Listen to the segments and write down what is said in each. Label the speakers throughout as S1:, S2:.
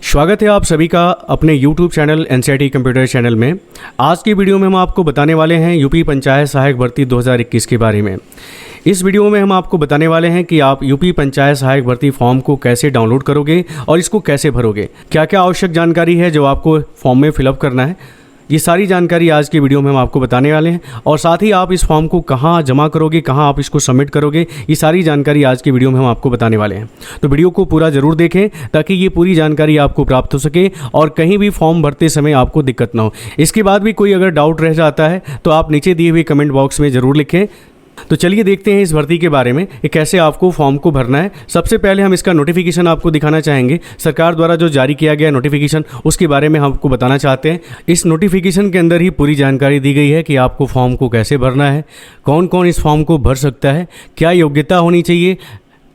S1: स्वागत है आप सभी का अपने YouTube channel NCERT computer channel में। आज की वीडियो में हम आपको बताने वाले हैं यूपी पंचायत सहायक भर्ती 2021 के बारे में। इस वीडियो में हम आपको बताने वाले हैं कि आप यूपी पंचायत सहायक भर्ती फॉर्म को कैसे डाउनलोड करोगे और इसको कैसे भरोगे, क्या क्या आवश्यक जानकारी है जो आपको फॉर्म में फिलअप करना है। ये सारी जानकारी आज की वीडियो में हम आपको बताने वाले हैं और साथ ही आप इस फॉर्म को कहाँ जमा करोगे, कहाँ आप इसको सबमिट करोगे, ये सारी जानकारी आज की वीडियो में हम आपको बताने वाले हैं। तो वीडियो को पूरा ज़रूर देखें ताकि ये पूरी जानकारी आपको प्राप्त हो सके और कहीं भी फॉर्म भरते समय आपको दिक्कत ना हो। इसके बाद भी कोई अगर डाउट रह जाता है तो आप नीचे दिए हुए कमेंट बॉक्स में ज़रूर लिखें। तो चलिए देखते हैं इस भर्ती के बारे में कि कैसे आपको फॉर्म को भरना है। सबसे पहले हम इसका नोटिफिकेशन आपको दिखाना चाहेंगे। सरकार द्वारा जो जारी किया गया नोटिफिकेशन, उसके बारे में हम आपको बताना चाहते हैं। इस नोटिफिकेशन के अंदर ही पूरी जानकारी दी गई है कि आपको फॉर्म को कैसे भरना है, कौन कौन इस फॉर्म को भर सकता है, क्या योग्यता होनी चाहिए,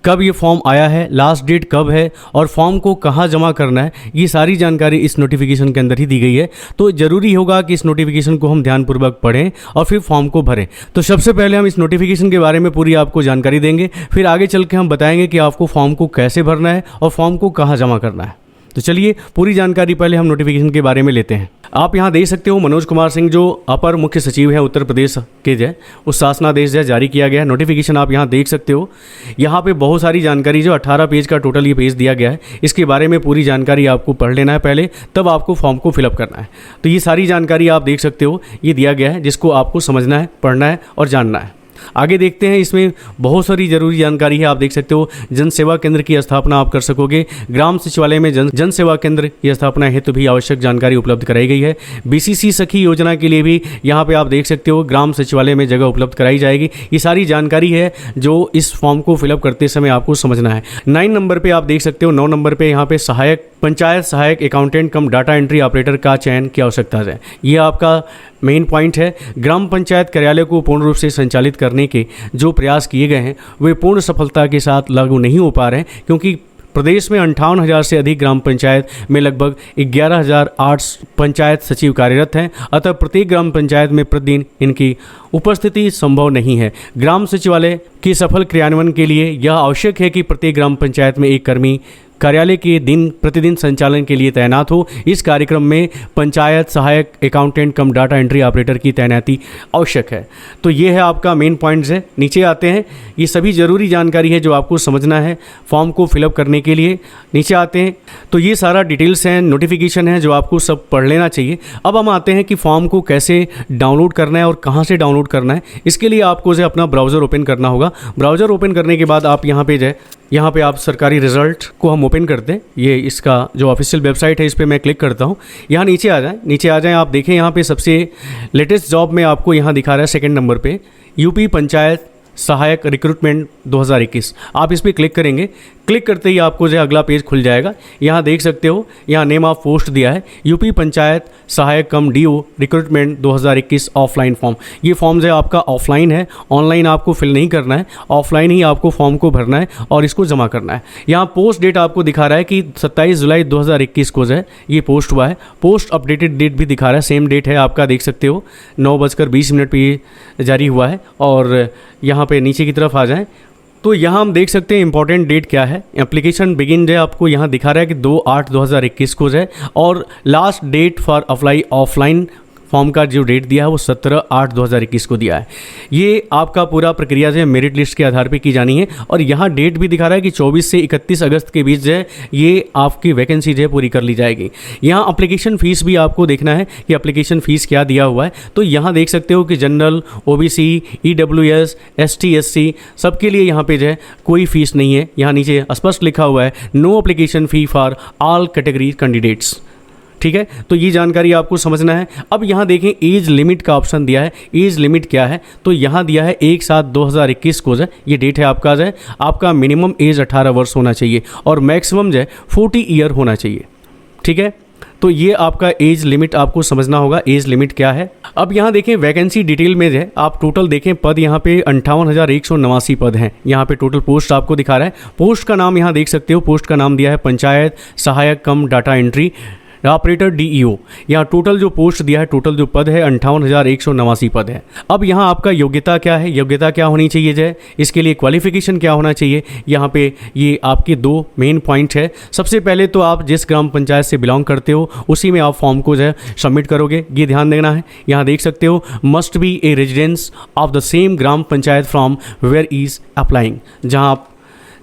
S1: कब ये फॉर्म आया है, लास्ट डेट कब है और फॉर्म को कहाँ जमा करना है। ये सारी जानकारी इस नोटिफिकेशन के अंदर ही दी गई है। तो ज़रूरी होगा कि इस नोटिफिकेशन को हम ध्यानपूर्वक पढ़ें और फिर फॉर्म को भरें। तो सबसे पहले हम इस नोटिफिकेशन के बारे में पूरी आपको जानकारी देंगे, फिर आगे चल के हम बताएंगे कि आपको फॉर्म को कैसे भरना है और फॉर्म को कहाँ जमा करना है। तो चलिए पूरी जानकारी पहले हम नोटिफिकेशन के बारे में लेते हैं। आप यहाँ देख सकते हो मनोज कुमार सिंह जो अपर मुख्य सचिव है उत्तर प्रदेश के जो उस शासनादेश जो जारी किया गया है। नोटिफिकेशन आप यहाँ देख सकते हो। यहाँ पे बहुत सारी जानकारी जो 18 पेज का टोटल ये पेज दिया गया है, इसके बारे में पूरी जानकारी आपको पढ़ लेना है पहले, तब आपको फॉर्म को फिलअप करना है। तो ये सारी जानकारी आप देख सकते हो, ये दिया गया है जिसको आपको समझना है, पढ़ना है और जानना है। आगे देखते हैं, इसमें बहुत सारी ज़रूरी जानकारी है। आप देख सकते हो जन सेवा केंद्र की स्थापना आप कर सकोगे। ग्राम सचिवालय में जन सेवा केंद्र की स्थापना हेतु भी आवश्यक जानकारी उपलब्ध कराई गई है। BCC सखी योजना के लिए भी यहाँ पे आप देख सकते हो ग्राम सचिवालय में जगह उपलब्ध कराई जाएगी। ये सारी जानकारी है जो इस फॉर्म को फिलअप करते समय आपको समझना है। 9 नंबर पर आप देख सकते हो, 9 नंबर पर यहाँ पे पंचायत सहायक अकाउंटेंट कम डाटा एंट्री ऑपरेटर का चयन की आवश्यकता है। ये आपका मेन पॉइंट है। ग्राम पंचायत कार्यालय को पूर्ण रूप से संचालित करने के जो प्रयास किए गए हैं वे पूर्ण सफलता के साथ लागू नहीं हो पा रहे हैं, क्योंकि प्रदेश में 58,000 से अधिक ग्राम पंचायत में लगभग 11,008 पंचायत सचिव कार्यरत हैं। अतः प्रत्येक ग्राम पंचायत में प्रतिदिन इनकी उपस्थिति संभव नहीं है। ग्राम सचिवालय के सफल क्रियान्वयन के लिए यह आवश्यक है कि प्रत्येक ग्राम पंचायत में एक कर्मी कार्यालय के प्रतिदिन संचालन के लिए तैनात हो। इस कार्यक्रम में पंचायत सहायक अकाउंटेंट कम डाटा एंट्री ऑपरेटर की तैनाती आवश्यक है। तो ये है आपका मेन पॉइंट्स है। नीचे आते हैं, ये सभी ज़रूरी जानकारी है जो आपको समझना है फॉर्म को फिलअप करने के लिए। नीचे आते हैं तो ये सारा डिटेल्स हैं, नोटिफिकेशन है जो आपको सब पढ़ लेना चाहिए। अब हम आते हैं कि फॉर्म को कैसे डाउनलोड करना है और कहाँ से डाउनलोड करना है। इसके लिए आपको जो अपना ब्राउज़र ओपन करना होगा। ब्राउज़र ओपन करने के बाद आप यहाँ पे आप सरकारी रिजल्ट को हम ओपन करते हैं। ये इसका जो ऑफिशियल वेबसाइट है, इस पर मैं क्लिक करता हूँ। यहाँ नीचे आ जाएं। आप देखें यहाँ पे सबसे लेटेस्ट जॉब में आपको यहाँ दिखा रहा है 2nd नंबर पे यूपी पंचायत सहायक रिक्रूटमेंट 2021। आप इस पर क्लिक करेंगे। क्लिक करते ही आपको जो अगला पेज खुल जाएगा। यहाँ देख सकते हो, यहाँ नेम ऑफ पोस्ट दिया है यूपी पंचायत सहायक कम DO रिक्रूटमेंट 2021 ऑफलाइन फॉर्म। ये फॉर्म जो है आपका ऑफलाइन है, ऑनलाइन आपको फिल नहीं करना है, ऑफलाइन ही आपको फॉर्म को भरना है और इसको जमा करना है। यहाँ पोस्ट डेट आपको दिखा रहा है कि 27 जुलाई 2021 को जो है ये पोस्ट हुआ है। पोस्ट अपडेटेड डेट भी दिखा रहा है, सेम डेट है आपका, देख सकते हो 9:20 पर ये जारी हुआ है। और यहाँ पे नीचे की तरफ आ जाएं तो यहाँ हम देख सकते हैं इंपॉर्टेंट डेट क्या है। एप्लीकेशन बिगिन जो आपको यहाँ दिखा रहा है कि 2/8/2021 को है और last date for apply offline form का जो डेट दिया है वो 17/8/2021 को दिया है। ये आपका पूरा प्रक्रिया जो है मेरिट लिस्ट के आधार पे की जानी है। और यहाँ डेट भी दिखा रहा है कि 24 से 31 अगस्त के बीच जो है ये आपकी वैकेंसी जो है पूरी कर ली जाएगी। यहाँ अप्लीकेशन फ़ीस भी आपको देखना है कि अप्लीकेशन फ़ीस क्या दिया हुआ है। तो यहाँ देख सकते हो कि general, OBC, EWS, ST SC सबके लिए यहाँ पे जो है कोई फ़ीस नहीं है। यहाँ नीचे स्पष्ट लिखा हुआ है no application fee for all category candidates. ठीक है, तो ये जानकारी आपको समझना है। अब यहाँ देखें एज लिमिट का ऑप्शन दिया है। एज लिमिट क्या है, तो यहाँ दिया है 1/7/2021 को जो ये डेट है आपका जो है आपका मिनिमम एज 18 वर्ष होना चाहिए और मैक्सिमम जो है 40 ईयर होना चाहिए। ठीक है, तो ये आपका एज लिमिट आपको समझना होगा, एज लिमिट क्या है। अब यहाँ देखें वैकेंसी डिटेल में है, आप टोटल देखें पद यहाँ पे 58,189 पद हैं। यहाँ पे टोटल पोस्ट आपको दिखा रहा है। पोस्ट का नाम यहाँ देख सकते हो, पोस्ट का नाम दिया है पंचायत सहायक कम डाटा एंट्री ऑपरेटर DEO। यहाँ टोटल जो पोस्ट दिया है, टोटल जो पद है 58,189 पद है। अब यहाँ आपका योग्यता क्या है, योग्यता क्या होनी चाहिए है, इसके लिए क्वालिफिकेशन क्या होना चाहिए, यहाँ पे ये आपके 2 मेन पॉइंट है। सबसे पहले तो आप जिस ग्राम पंचायत से बिलोंग करते हो उसी में आप फॉर्म को जो है सबमिट करोगे, ये ध्यान देना है। यहाँ देख सकते हो, must be a residence of the same ग्राम panchayat from where is applying. जहाँ आप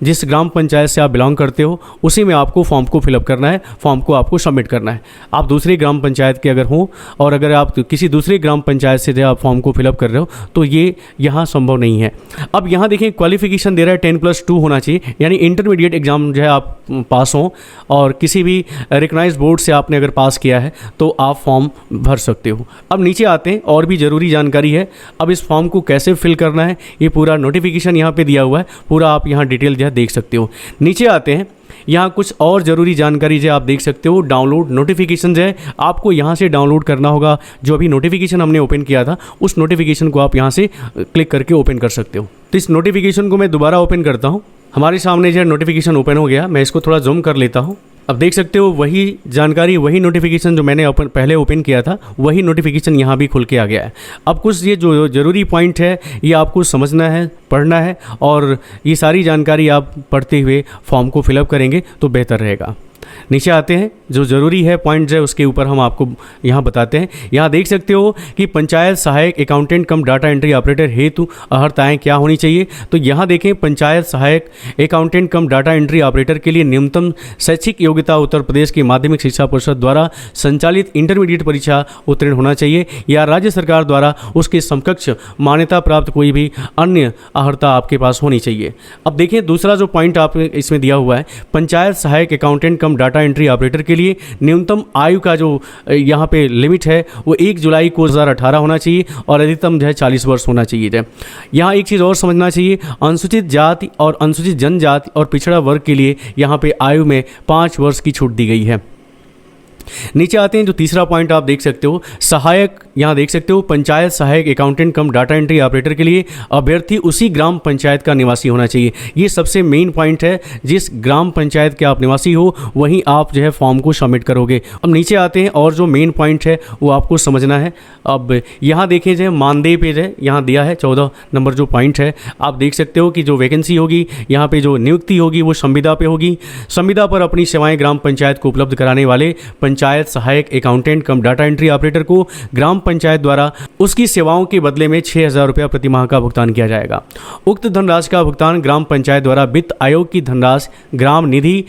S1: जिस ग्राम पंचायत से आप बिलोंग करते हो उसी में आपको फॉर्म को फिलअप करना है, फॉर्म को आपको सबमिट करना है। आप दूसरी ग्राम पंचायत के अगर हो और अगर आप किसी दूसरी ग्राम पंचायत से जो आप फॉर्म को फिलअप कर रहे हो तो ये यहाँ संभव नहीं है। अब यहाँ देखें क्वालिफिकेशन दे रहा है 10+2 होना चाहिए, यानी इंटरमीडिएट एग्जाम जो है आप पास हों और किसी भी रिकग्नाइज बोर्ड से आपने अगर पास किया है तो आप फॉर्म भर सकते हो। अब नीचे आते हैं, और भी ज़रूरी जानकारी है। अब इस फॉर्म को कैसे फिल करना है ये पूरा नोटिफिकेशन यहाँ पे दिया हुआ है, पूरा आप यहाँ डिटेल जो है देख सकते हो। नीचे आते हैं, यहाँ कुछ और ज़रूरी जानकारी जो आप देख सकते हो। डाउनलोड नोटिफिकेशन जो है आपको यहाँ से डाउनलोड करना होगा। जो अभी नोटिफिकेशन हमने ओपन किया था उस नोटिफिकेशन को आप यहाँ से क्लिक करके ओपन कर सकते हो। तो इस नोटिफिकेशन को मैं दोबारा ओपन करता हूँ। हमारे सामने जो है नोटिफिकेशन ओपन हो गया। मैं इसको थोड़ा जूम कर लेता हूँ। अब देख सकते हो वही जानकारी, वही नोटिफिकेशन जो मैंने पहले ओपन किया था वही नोटिफिकेशन यहाँ भी खुल के आ गया है। अब कुछ ये जो ज़रूरी पॉइंट है ये आपको समझना है, पढ़ना है, और ये सारी जानकारी आप पढ़ते हुए फॉर्म को फिलअप करेंगे तो बेहतर रहेगा। नीचे आते हैं, जो ज़रूरी है पॉइंट्स है उसके ऊपर हम आपको यहाँ बताते हैं। यहाँ देख सकते हो कि पंचायत सहायक अकाउंटेंट कम डाटा एंट्री ऑपरेटर हेतु अर्हताएँ क्या होनी चाहिए। तो यहाँ देखें, पंचायत सहायक अकाउंटेंट कम डाटा एंट्री ऑपरेटर के लिए न्यूनतम शैक्षिक योग्यता उत्तर प्रदेश की माध्यमिक शिक्षा परिषद द्वारा संचालित इंटरमीडिएट परीक्षा उत्तीर्ण होना चाहिए या राज्य सरकार द्वारा उसके समकक्ष मान्यता प्राप्त कोई भी अन्य अर्हता आपके पास होनी चाहिए। अब देखें दूसरा जो पॉइंट आप इसमें दिया हुआ है, पंचायत सहायक अकाउंटेंट कम डाटा एंट्री ऑपरेटर के लिए न्यूनतम आयु का जो यहाँ पे लिमिट है वो 1 जुलाई को 2018 होना चाहिए और अधिकतम जो है 40 वर्ष होना चाहिए। यहाँ एक चीज़ और समझना चाहिए, अनुसूचित जाति और अनुसूचित जनजाति और पिछड़ा वर्ग के लिए यहाँ पे आयु में 5 वर्ष की छूट दी गई है। नीचे आते हैं, जो तीसरा पॉइंट आप देख सकते हो, सहायक, यहाँ देख सकते हो पंचायत सहायक अकाउंटेंट कम डाटा एंट्री ऑपरेटर के लिए अभ्यर्थी उसी ग्राम पंचायत का निवासी होना चाहिए। ये सबसे मेन पॉइंट है, जिस ग्राम पंचायत के आप निवासी हो वहीं आप जो है फॉर्म को सबमिट करोगे। अब नीचे आते हैं, और जो मेन पॉइंट है वो आपको समझना है। अब यहाँ देखें जो मानदेय पे जो यहाँ दिया है 14 नंबर जो पॉइंट है, आप देख सकते हो कि जो वैकेंसी होगी यहाँ पे जो नियुक्ति होगी वो संविदा पे होगी। संविदा पर अपनी सेवाएं ग्राम पंचायत को उपलब्ध कराने वाले पंचायत सहायक अकाउंटेंट कम डाटा एंट्री ऑपरेटर को ग्राम पंचायत द्वारा उसकी सेवाओं के बदले में 6,000 रुपया प्रति माह का भुगतान किया जाएगा। उक्त धनराशि का भुगतान ग्राम पंचायत द्वारा वित्त आयोग की धनराशि, ग्राम निधि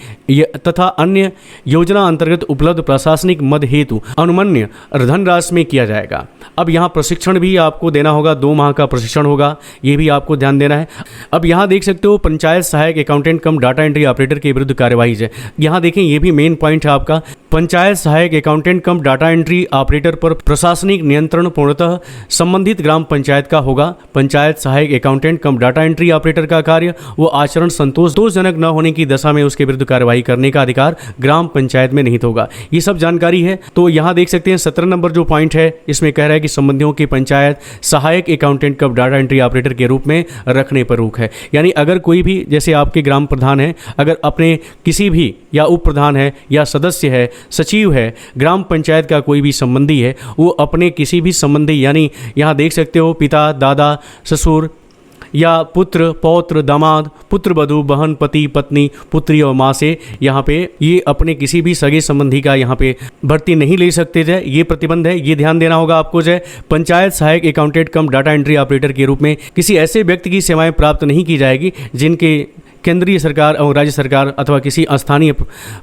S1: तथा अन्य योजना अंतर्गत उपलब्ध प्रशासनिक मद हेतु अनुमन्य धनराशि में किया जाएगा। अब यहाँ प्रशिक्षण भी आपको देना होगा, 2 माह का प्रशिक्षण होगा, ये भी आपको ध्यान देना है। अब यहाँ देख सकते हो पंचायत सहायक अकाउंटेंट कम डाटा एंट्री ऑपरेटर के विरुद्ध कार्यवाही है। यहाँ देखें ये भी मेन पॉइंट है आपका, पंचायत सहायक अकाउंटेंट कम डाटा एंट्री ऑपरेटर पर प्रशासनिक नियंत्रण पूर्णतः संबंधित ग्राम पंचायत का होगा। पंचायत सहायक अकाउंटेंट कम डाटा एंट्री ऑपरेटर का कार्य वो आचरण संतोषजनक न होने की दशा में उसके विरुद्ध कार्यवाही करने का अधिकार ग्राम पंचायत में निहित होगा। ये सब जानकारी है। तो यहाँ देख सकते हैं 17 नंबर जो पॉइंट है इसमें कह रहा है कि संबंधियों की पंचायत सहायक अकाउंटेंट कम डाटा एंट्री ऑपरेटर के रूप में रखने पर रोक है। यानी अगर कोई भी, जैसे आपके ग्राम प्रधान है, अगर अपने किसी भी या उप प्रधान है या सदस्य है, सचिव है, ग्राम पंचायत का कोई भी संबंधी है, वो अपने किसी भी संबंधी, यानी यहाँ देख सकते हो पिता, दादा, ससुर या पुत्र, पौत्र, दामाद, पुत्र, वधू, बहन, पति, पत्नी, पुत्री और माँ से यहाँ पे ये अपने किसी भी सगे संबंधी का यहाँ पे भर्ती नहीं ले सकते थे। ये प्रतिबंध है, ये ध्यान देना होगा आपको। जो पंचायत सहायक अकाउंटेंट कम डाटा एंट्री ऑपरेटर के रूप में किसी ऐसे व्यक्ति की सेवाएं प्राप्त नहीं की जाएगी जिनके केंद्रीय सरकार और राज्य सरकार अथवा किसी स्थानीय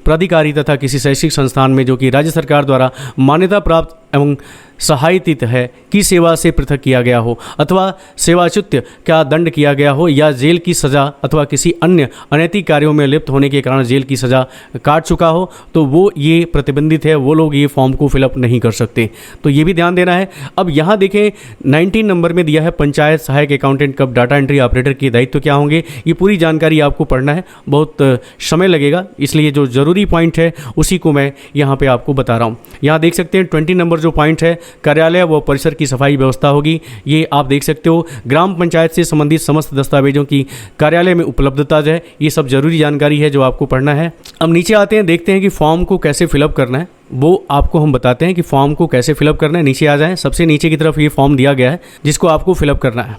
S1: प्राधिकारी तथा किसी शैक्षिक संस्थान में जो कि राज्य सरकार द्वारा मान्यता प्राप्त एवं सहायतित है की सेवा से पृथक किया गया हो अथवा सेवाच्युत का दंड किया गया हो या जेल की सज़ा अथवा किसी अन्य अनैतिक कार्यों में लिप्त होने के कारण जेल की सज़ा काट चुका हो, तो वो ये प्रतिबंधित है, वो लोग ये फॉर्म को फिलअप नहीं कर सकते। तो ये भी ध्यान देना है। अब यहाँ देखें 19 नंबर में दिया है पंचायत सहायक अकाउंटेंट कम डाटा एंट्री ऑपरेटर के दायित्व क्या होंगे। ये पूरी जानकारी आपको पढ़ना है, बहुत समय लगेगा, इसलिए जो ज़रूरी पॉइंट है उसी को मैं यहाँ पर आपको बता रहा हूँ। यहाँ देख सकते हैं 20 नंबर जो पॉइंट है, कार्यालय व परिसर की सफाई व्यवस्था होगी। ये आप देख सकते हो, ग्राम पंचायत से संबंधित समस्त दस्तावेजों की कार्यालय में उपलब्धता है। ये सब जरूरी जानकारी है जो आपको पढ़ना है। अब नीचे आते हैं, देखते हैं कि फॉर्म को कैसे फिलअप करना है। वो आपको हम बताते हैं कि फॉर्म को कैसे फिलअप करना है। नीचे आ जाएं, सबसे नीचे की तरफ ये फॉर्म दिया गया है जिसको आपको फिलअप करना है।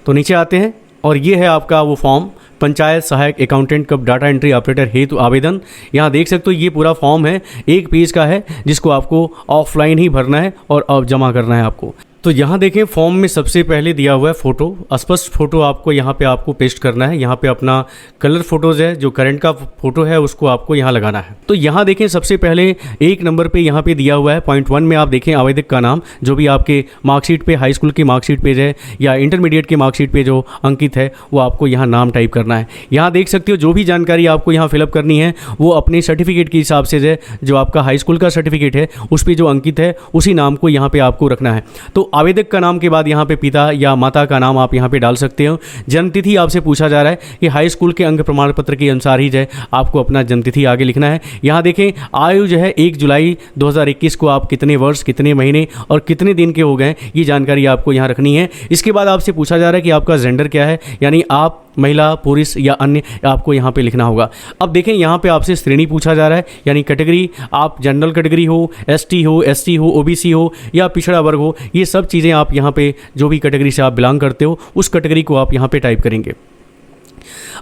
S1: तो नीचे आते हैं और ये है आपका वो फॉर्म, पंचायत सहायक अकाउंटेंट कब डाटा एंट्री ऑपरेटर हेतु आवेदन। यहाँ देख सकते हो ये पूरा फॉर्म है, एक पेज का है जिसको आपको ऑफलाइन ही भरना है और अब जमा करना है आपको। तो यहाँ देखें फॉर्म में सबसे पहले दिया हुआ है फ़ोटो, स्पष्ट फ़ोटो आपको यहाँ पे आपको पेस्ट करना है। यहाँ पे अपना कलर फ़ोटोज़ है, जो करंट का फ़ोटो है उसको आपको यहाँ लगाना है। तो यहाँ देखें सबसे पहले 1 नंबर पे यहाँ पे दिया हुआ है पॉइंट 1 में आप देखें आवेदक का नाम, जो भी आपके मार्कशीट पे हाई स्कूल की मार्कशीट पेज है या इंटरमीडिएट की मार्कशीट पे जो अंकित है वो आपको यहाँ नाम टाइप करना है। यहाँ देख सकते हो जो भी जानकारी आपको यहाँ फिलअप करनी है वो अपने सर्टिफिकेट के हिसाब से है, जो आपका हाई स्कूल का सर्टिफिकेट है उस पर जो अंकित है उसी नाम को यहाँ पर आपको रखना है। तो आवेदक का नाम के बाद यहाँ पे पिता या माता का नाम आप यहाँ पे डाल सकते हो। जन्मतिथि आपसे पूछा जा रहा है कि हाई स्कूल के अंक प्रमाण पत्र के अनुसार ही जो है आपको अपना जन्मतिथि आगे लिखना है। यहाँ देखें आयु जो है 1 जुलाई 2021 को आप कितने वर्ष, कितने महीने और कितने दिन के हो गए, ये जानकारी आपको यहाँ रखनी है। इसके बाद आपसे पूछा जा रहा है कि आपका जेंडर क्या है, यानी आप महिला, पुरुष या अन्य, आपको यहाँ पे लिखना होगा। अब देखें यहाँ पे आपसे श्रेणी पूछा जा रहा है, यानी कैटेगरी, आप जनरल कैटेगरी हो, एसटी हो, एससी हो, ओबीसी हो या पिछड़ा वर्ग हो, ये सब चीज़ें आप यहाँ पे जो भी कैटेगरी से आप बिलोंग करते हो उस कैटेगरी को आप यहाँ पे टाइप करेंगे।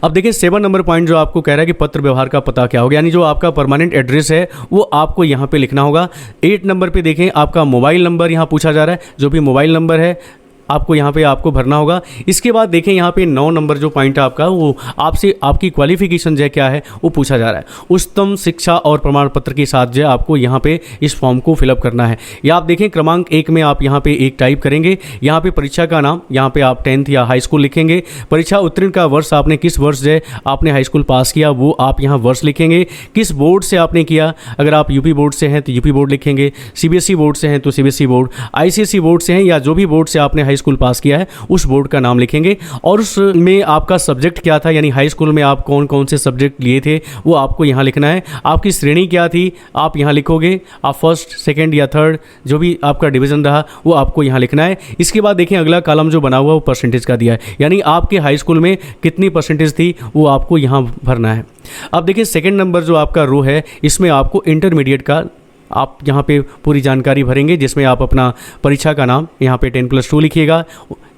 S1: अब देखिए 7 नंबर पॉइंट जो आपको कह रहा है कि पत्र व्यवहार का पता क्या होगा, यानी जो आपका परमानेंट एड्रेस है वो आपको यहाँ पे लिखना होगा। 8 नंबर पे देखें आपका मोबाइल नंबर यहाँ पूछा जा रहा है, जो भी मोबाइल नंबर है आपको यहाँ पे आपको भरना होगा। इसके बाद देखें यहाँ पे 9 नंबर जो पॉइंट है आपका, वो आपसे आपकी क्वालिफिकेशन जो क्या है वो पूछा जा रहा है। उच्चतम शिक्षा और प्रमाण पत्र के साथ जो आपको यहाँ पे इस फॉर्म को फिलअप करना है। या आप देखें क्रमांक 1 में आप यहाँ पे 1 टाइप करेंगे। यहाँ पे परीक्षा का नाम, यहाँ पे आप 10th या हाई स्कूल लिखेंगे। परीक्षा उत्तीर्ण का वर्ष, आपने किस वर्ष जो आपने हाई स्कूल पास किया वो आप यहाँ वर्ष लिखेंगे। किस बोर्ड से आपने किया, अगर आप यूपी बोर्ड से हैं तो यूपी बोर्ड लिखेंगे, सीबीएसई बोर्ड से हैं तो सीबीएसई बोर्ड, आईसीएसई बोर्ड से हैं या जो भी बोर्ड से आपने हाई स्कूल पास किया है उस बोर्ड का नाम लिखेंगे। और उसमें आपका सब्जेक्ट क्या था, यानी हाई स्कूल में आप कौन कौन से सब्जेक्ट लिए थे वो आपको यहाँ लिखना है। आपकी श्रेणी क्या थी आप यहाँ लिखोगे, आप फर्स्ट, सेकंड या थर्ड जो भी आपका डिवीज़न रहा वो आपको यहाँ लिखना है। इसके बाद देखें अगला कॉलम जो बना हुआ वो परसेंटेज का दिया है, यानी आपके हाई स्कूल में कितनी परसेंटेज थी वो आपको यहाँ भरना है। अब देखिए 2nd नंबर जो आपका रो है इसमें आपको इंटरमीडिएट का आप यहाँ पे पूरी जानकारी भरेंगे, जिसमें आप अपना परीक्षा का नाम यहाँ पे 10+2 लिखिएगा,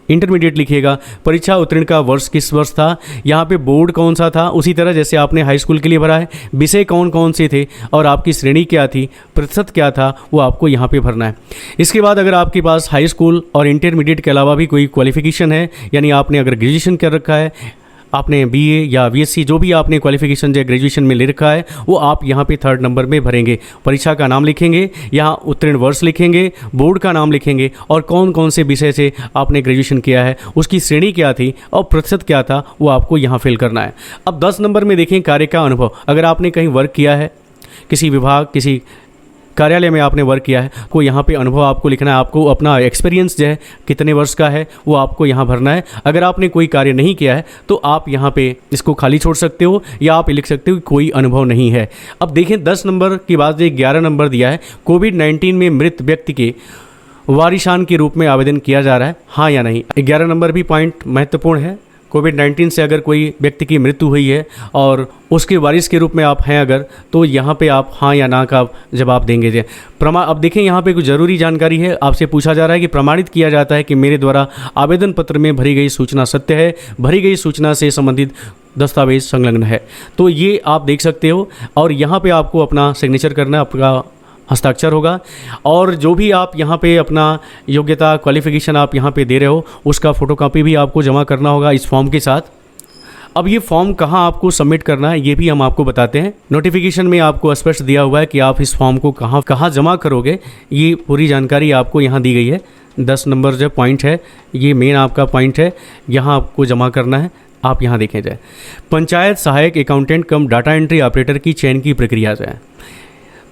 S1: इंटरमीडिएट लिखिएगा, परीक्षा उत्तीर्ण का वर्ष किस वर्ष था, यहाँ पे बोर्ड कौन सा था, उसी तरह जैसे आपने हाई स्कूल के लिए भरा है, विषय कौन कौन से थे और आपकी श्रेणी क्या थी, प्रतिशत क्या था, वो आपको यहाँ पे भरना है। इसके बाद अगर आपके पास हाई स्कूल और इंटरमीडिएट के अलावा भी कोई क्वालिफिकेशन है, यानी आपने अगर ग्रेजुएशन कर रखा है, आपने बीए या बीएससी जो भी आपने क्वालिफिकेशन जो ग्रेजुएशन में ले रखा है वो आप यहाँ पे 3rd नंबर में भरेंगे। परीक्षा का नाम लिखेंगे, यहाँ उत्तीर्ण वर्ष लिखेंगे, बोर्ड का नाम लिखेंगे और कौन कौन से विषय से आपने ग्रेजुएशन किया है, उसकी श्रेणी क्या थी और प्रतिशत क्या था वो आपको यहाँ फिल करना है। अब 10 नंबर में देखें कार्य का अनुभव, अगर आपने कहीं वर्क किया है, किसी विभाग, किसी कार्यालय में आपने वर्क किया है, को यहाँ पे अनुभव आपको लिखना है। आपको अपना एक्सपीरियंस जो है कितने वर्ष का है वो आपको यहाँ भरना है। अगर आपने कोई कार्य नहीं किया है तो आप यहाँ पे इसको खाली छोड़ सकते हो या आप लिख सकते हो कि कोई अनुभव नहीं है। अब देखें 10 नंबर के बाद 11 नंबर दिया है, कोविड-19 में मृत व्यक्ति के वारिसान के रूप में आवेदन किया जा रहा है, हाँ या नहीं। 11 नंबर भी पॉइंट महत्वपूर्ण है। कोविड-19 से अगर कोई व्यक्ति की मृत्यु हुई है और उसके वारिस के रूप में आप हैं अगर, तो यहाँ पे आप हाँ या ना का जवाब देंगे। अब देखें यहाँ पे कुछ ज़रूरी जानकारी है, आपसे पूछा जा रहा है कि प्रमाणित किया जाता है कि मेरे द्वारा आवेदन पत्र में भरी गई सूचना सत्य है, भरी गई सूचना से संबंधित दस्तावेज संलग्न है। तो ये आप देख सकते हो और यहाँ पे आपको अपना सिग्नेचर करना है, आपका हस्ताक्षर होगा और जो भी आप यहाँ पे अपना योग्यता क्वालिफिकेशन आप यहाँ पे दे रहे हो उसका फ़ोटोकॉपी भी आपको जमा करना होगा इस फॉर्म के साथ। अब ये फॉर्म कहाँ आपको सबमिट करना है ये भी हम आपको बताते हैं। नोटिफिकेशन में आपको स्पष्ट दिया हुआ है कि आप इस फॉर्म को कहाँ जमा करोगे, ये पूरी जानकारी आपको यहाँ दी गई है। 10 नंबर जो पॉइंट है ये मेन आपका पॉइंट है, यहाँ आपको जमा करना है। आप यहाँ देखें जाए पंचायत सहायक अकाउंटेंट कम डाटा एंट्री ऑपरेटर की चयन की प्रक्रिया जाए,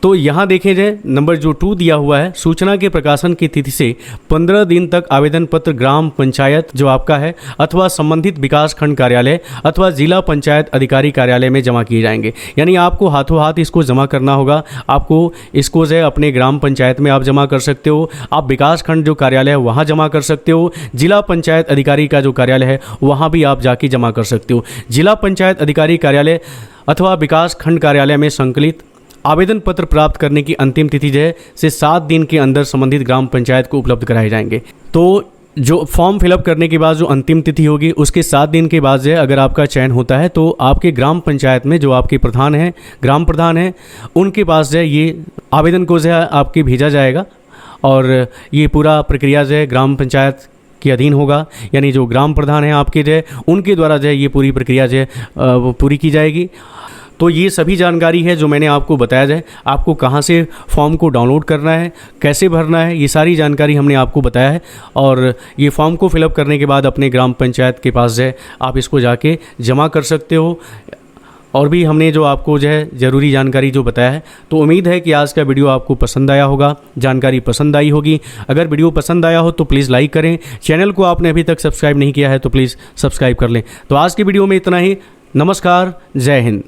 S1: तो यहाँ देखें जाए नंबर जो 2 दिया हुआ है, सूचना के प्रकाशन की तिथि से 15 दिन तक आवेदन पत्र ग्राम पंचायत जो आपका है अथवा संबंधित विकास खंड कार्यालय अथवा जिला पंचायत अधिकारी कार्यालय में जमा किए जाएंगे। यानी आपको हाथों हाथ इसको जमा करना होगा। आपको इसको जो है अपने ग्राम पंचायत में आप जमा कर सकते हो, आप विकास खंड जो कार्यालय है वहाँ जमा कर सकते हो, जिला पंचायत अधिकारी का जो कार्यालय है वहाँ भी आप जाके जमा कर सकते हो। जिला पंचायत अधिकारी कार्यालय अथवा विकास खंड कार्यालय में संकलित आवेदन पत्र प्राप्त करने की अंतिम तिथि जो है से 7 दिन के अंदर संबंधित ग्राम पंचायत को उपलब्ध कराए जाएंगे। तो जो फॉर्म फिलअप करने के बाद जो अंतिम तिथि होगी उसके 7 दिन के बाद जो है अगर आपका चयन होता है तो आपके ग्राम पंचायत में जो आपके प्रधान हैं, ग्राम प्रधान हैं, उनके पास जो है ये आवेदन को जो है आपके भेजा जाएगा और ये पूरा प्रक्रिया जो है ग्राम पंचायत के अधीन होगा। यानी जो ग्राम प्रधान हैं आपके जो है उनके द्वारा जो है ये पूरी प्रक्रिया जो है वो पूरी की जाएगी। तो ये सभी जानकारी है जो मैंने आपको बताया जाए। आपको कहाँ से फॉर्म को डाउनलोड करना है, कैसे भरना है, ये सारी जानकारी हमने आपको बताया है। और ये फॉर्म को फिलअप करने के बाद अपने ग्राम पंचायत के पास जो है आप इसको जाके जमा कर सकते हो। और भी हमने जो आपको जो है ज़रूरी जानकारी जो बताया है। तो उम्मीद है कि आज का वीडियो आपको पसंद आया होगा, जानकारी पसंद आई होगी। अगर वीडियो पसंद आया हो तो प्लीज़ लाइक करें। चैनल को आपने अभी तक सब्सक्राइब नहीं किया है तो प्लीज़ सब्सक्राइब कर लें। तो आज की वीडियो में इतना ही। नमस्कार, जय हिंद।